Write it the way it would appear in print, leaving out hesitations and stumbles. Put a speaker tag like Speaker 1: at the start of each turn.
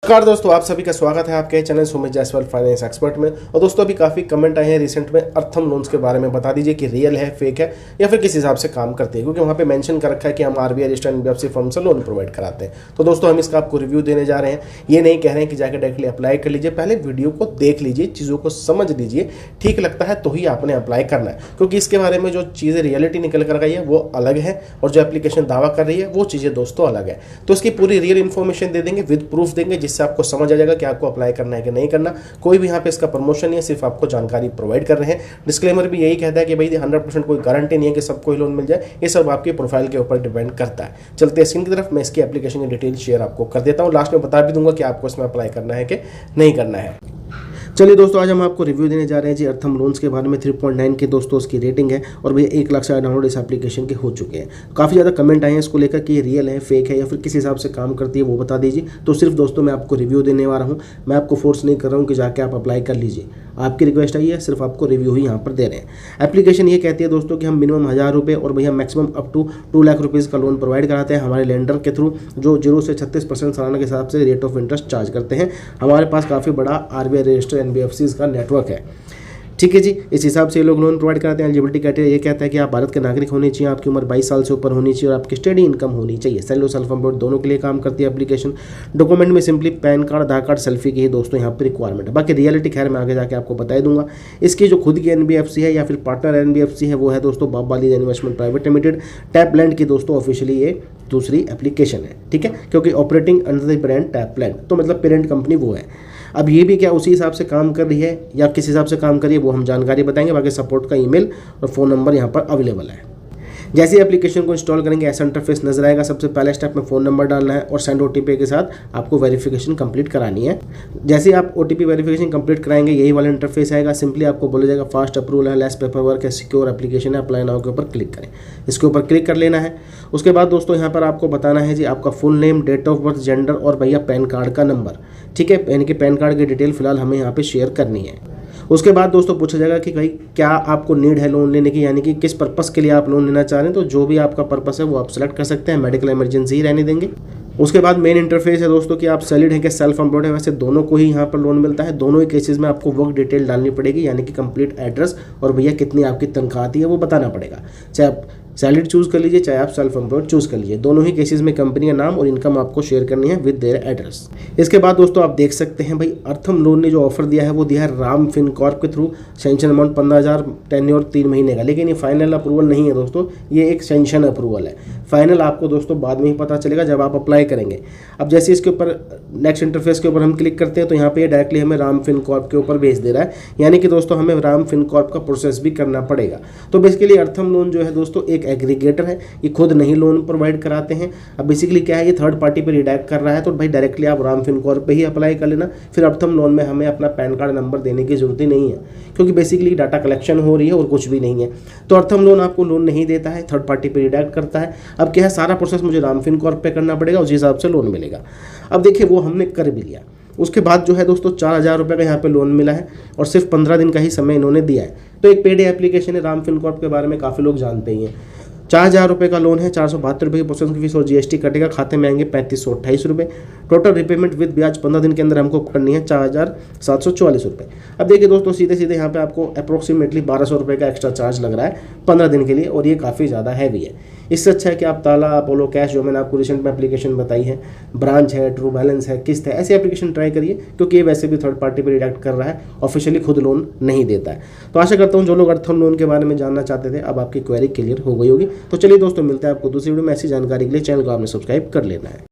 Speaker 1: नमस्कार दोस्तों, आप सभी का स्वागत है आपके channel Sumit Jaiswal finance expert में। और दोस्तों अभी काफ़ी कमेंट आए हैं रिसेंट में अर्थम लोन्स के बारे में। बता दीजिए कि रियल है, फेक है या फिर किस हिसाब से काम करती है, क्योंकि वहाँ पे मेंशन कर रखा है कि हम आरबीआई रजिस्टर्ड एनबीएफसी फर्म से लोन प्रोवाइड कराते हैं। तो दोस्तों हम इसका आपको रिव्यू देने जा रहे हैं। ये नहीं कह रहे हैं कि जाकर डायरेक्टली अप्लाई कर लीजिए, पहले वीडियो को देख लीजिए, चीज़ों को समझ लीजिए, ठीक लगता है तो ही आपने अप्लाई करना है, क्योंकि इसके बारे में जो चीज़ें रियलिटी निकल कर गई है वो अलग है और जो एप्लीकेशन दावा कर रही है वो चीज़ें दोस्तों अलग है। तो इसकी पूरी रियल इन्फॉर्मेशन दे देंगे, विद प्रूफ देंगे, जिससे आपको समझ आ जाएगा कि आपको अप्लाई करना है कि नहीं करना। कोई भी यहाँ पे इसका प्रमोशन नहीं है, सिर्फ आपको जानकारी प्रोवाइड कर रहे हैं। डिस्क्लेमर भी यही कहता है कि भाई 100% कोई गारंटी नहीं है कि सबको ही लोन मिल जाए, ये सब आपके प्रोफाइल के ऊपर डिपेंड करता है। चलते हैं स्क्रीन की तरफ, मैं इसकी एप्लीकेशन की डिटेल शेयर आपको कर देता हूँ। लास्ट में बता भी दूंगा कि आपको इसमें अप्लाई करना है कि नहीं करना है। चलिए दोस्तों, आज हम आपको रिव्यू देने जा रहे हैं जी अर्थम लोन्स के बारे में। 3.9 के दोस्तों उसकी रेटिंग है और भैया 1 लाख से डाउनलोड इस एप्लीकेशन के हो चुके हैं। काफ़ी ज़्यादा कमेंट आए हैं इसको लेकर कि ये रियल है, फेक है या फिर किस हिसाब से काम करती है वो बता दीजिए। तो सिर्फ दोस्तों मैं आपको रिव्यू देने वाला हूँ, मैं आपको फोर्स नहीं कर रहा हूँ कि जाके आप अप्लाई कर लीजिए। आपकी रिक्वेस्ट आई है, सिर्फ आपको रिव्यू ही यहाँ पर दे रहे हैं। एप्लीकेशन ये कहती है दोस्तों कि हम मिनिमम 1000 रुपये और भैया maximum up to 2 lakh rupees का लोन प्रोवाइड कराते हैं हमारे लेंडर के थ्रू, जो 0 से 36% सालाना के हिसाब से रेट ऑफ इंटरेस्ट चार्ज करते हैं। हमारे पास काफ़ी बड़ा आरबीआई रजिस्टर्ड एनबीएफसीज का नेटवर्क है, ठीक है जी। इस हिसाब से ये लोग लोन प्रोवाइड कराते हैं। एलिजिबिलिटी क्राइटेरिया ये कहता है कि आप भारत के नागरिक होने चाहिए, आपकी उम्र 22 साल से ऊपर होनी चाहिए और आपकी स्टडी इनकम होनी चाहिए। सेल्फ और सेल्फ एम्प्लॉयड दोनों के लिए काम करती है एप्लीकेशन। डॉक्यूमेंट में सिंपली पैन कार्ड, आधार कार्ड, सेल्फी की ही दोस्तों यहाँ पर रिक्वायरमेंट है। बाकी रियलिटी खैर मैं आगे जाके आपको बता दूंगा। इसकी जो खुद की एनबीएफसी है या फिर पार्टनर एनबीएफसी है वो है दोस्तों बाबाली इन्वेस्टमेंट प्राइवेट लिमिटेड, टैपलैंड की दोस्तों ऑफिशियली ये दूसरी एप्लीकेशन है, ठीक है, क्योंकि ऑपरेटिंग अंडर द ब्रांड टैपलैंड, तो मतलब पेरेंट कंपनी वो है। अब ये भी क्या उसी हिसाब से काम कर रही है या किस हिसाब से काम कर रही है वो हम जानकारी बताएंगे। बाकी सपोर्ट का ईमेल और फ़ोन नंबर यहाँ पर अवेलेबल है। जैसे एप्लीकेशन को इंस्टॉल करेंगे ऐसा इंटरफेस नजर आएगा। सबसे पहले स्टेप में फ़ोन नंबर डालना है और सेंड ओटीपी के साथ आपको वेरिफिकेशन कंप्लीट करानी है। जैसे आप ओटीपी वेरिफिकेशन कंप्लीट कराएंगे यही वाला इंटरफेस आएगा। सिंपली आपको बोला जाएगा फास्ट अप्रूवल है, लेस पेपर वर्क है, सिक्योर एप्लीकेशन है, अप्लाई नाउ के ऊपर क्लिक करें। इसके ऊपर क्लिक कर लेना है। उसके बाद दोस्तों यहाँ पर आपको बताना है जी आपका full name, date of birth, gender और भैया पैन कार्ड का नंबर, ठीक है। यानी कि पैन कार्ड की डिटेल फिलहाल हमें यहाँ पे शेयर करनी है। उसके बाद दोस्तों पूछा जाएगा कि भाई क्या आपको नीड है लोन लेने की, यानी कि किस पर्पस के लिए आप लोन लेना चाह रहे हैं। तो जो भी आपका पर्पस है वो आप सेलेक्ट कर सकते हैं। मेडिकल इमरजेंसी ही रहने देंगे। उसके बाद मेन इंटरफेस है दोस्तों कि आप सैलरीड है कि सेल्फ एम्प्लॉयड है, वैसे दोनों को ही यहाँ पर लोन मिलता है। दोनों ही केसेस में आपको वर्क डिटेल डालनी पड़ेगी, यानी कि कंप्लीट एड्रेस और भैया कितनी आपकी तनख्वाह आती है वो बताना पड़ेगा। चाहे आप सैलरीड चूज़ कर लीजिए, चाहे आप सेल्फ एम्प्लॉयड चूज़ कर लीजिए। दोनों ही केसेस में कंपनी का नाम और इनकम आपको शेयर करनी है विद देयर एड्रेस। इसके बाद दोस्तों आप देख सकते हैं भाई अर्थम लोन ने जो ऑफर दिया है वो दिया है राम फिनकॉर्प के थ्रू। सेंशन अमाउंट 15,000, टेन्योर 3 महीने का। लेकिन ये फाइनल अप्रूवल नहीं है दोस्तों, ये एक सेंशन अप्रूवल है। फाइनल आपको दोस्तों बाद में ही पता चलेगा जब आप अप्लाई करेंगे। अब जैसे इसके ऊपर नेक्स्ट इंटरफेस के ऊपर हम क्लिक करते हैं तो यहाँ पे डायरेक्टली हमें राम फिनकॉर्प के ऊपर भेज दे रहा है, यानी कि दोस्तों हमें राम फिनकॉर्प का प्रोसेस भी करना पड़ेगा। तो बेसिकली अर्थम लोन जो है दोस्तों एक एग्रीगेटर है, ये खुद नहीं लोन प्रोवाइड कराते हैं। अब बेसिकली क्या है, ये थर्ड पार्टी पे रिडायरेक्ट कर रहा है। तो भाई डायरेक्टली आप राम फिनकॉर्प पे ही अप्लाई कर लेना। फिर अर्थम लोन में हमें अपना पैन कार्ड नंबर देने की जरूरत ही नहीं है, क्योंकि बेसिकली डाटा कलेक्शन हो रही है और कुछ भी नहीं है। तो अर्थम लोन आपको लोन नहीं देता है, थर्ड पार्टी पे रिडायरेक्ट करता है। अब क्या है, सारा प्रोसेस मुझे राम फिनकॉर्प पे करना पड़ेगा, उस हिसाब से लोन मिलेगा। अब देखिए वो हमने कर भी लिया। उसके बाद जो है दोस्तों 4000 रुपये का यहाँ पे लोन मिला है और सिर्फ 15 दिन का ही समय इन्होंने दिया है। तो एक पेड एप्लीकेशन है। राम फिनकॉर्प के बारे में काफ़ी लोग जानते ही हैं। 4000 रुपये का लोन है, 472 रुपये की प्रोसेसिंग फीस और जीएसटी कटेगा। खाते में आएंगे 3528 रुपये। टोटल रिपेमेंट विद ब्याज 15 दिन के अंदर हमको करनी है 4744 रुपये। अब देखिए दोस्तों सीधे सीधे यहाँ पे आपको अप्रोक्सीमेटली 1200 रुपये का एक्स्ट्रा चार्ज लग रहा है 15 दिन के लिए, और ये काफ़ी ज़्यादा हैवी है। इससे अच्छा है कि आप ताला, अपोलो कैश, जो मैंने आपको रिसेंट में एप्लीकेशन बताई है, ब्रांच है, ट्रू बैलेंस है, किस्त है, ऐसी एप्लीकेशन ट्राई करिए, क्योंकि ये वैसे भी थर्ड पार्टी पर रिडायरेक्ट कर रहा है, ऑफिशियली खुद लोन नहीं देता है। तो आशा करता हूँ जो लोग अर्थम लोन के बारे में जानना चाहते थे अब आपकी क्वेरी क्लियर हो गई होगी। तो चलिए दोस्तों मिलते हैं आपको दूसरी वीडियो में। ऐसी जानकारी के लिए चैनल को आपने सब्सक्राइब कर लेना है।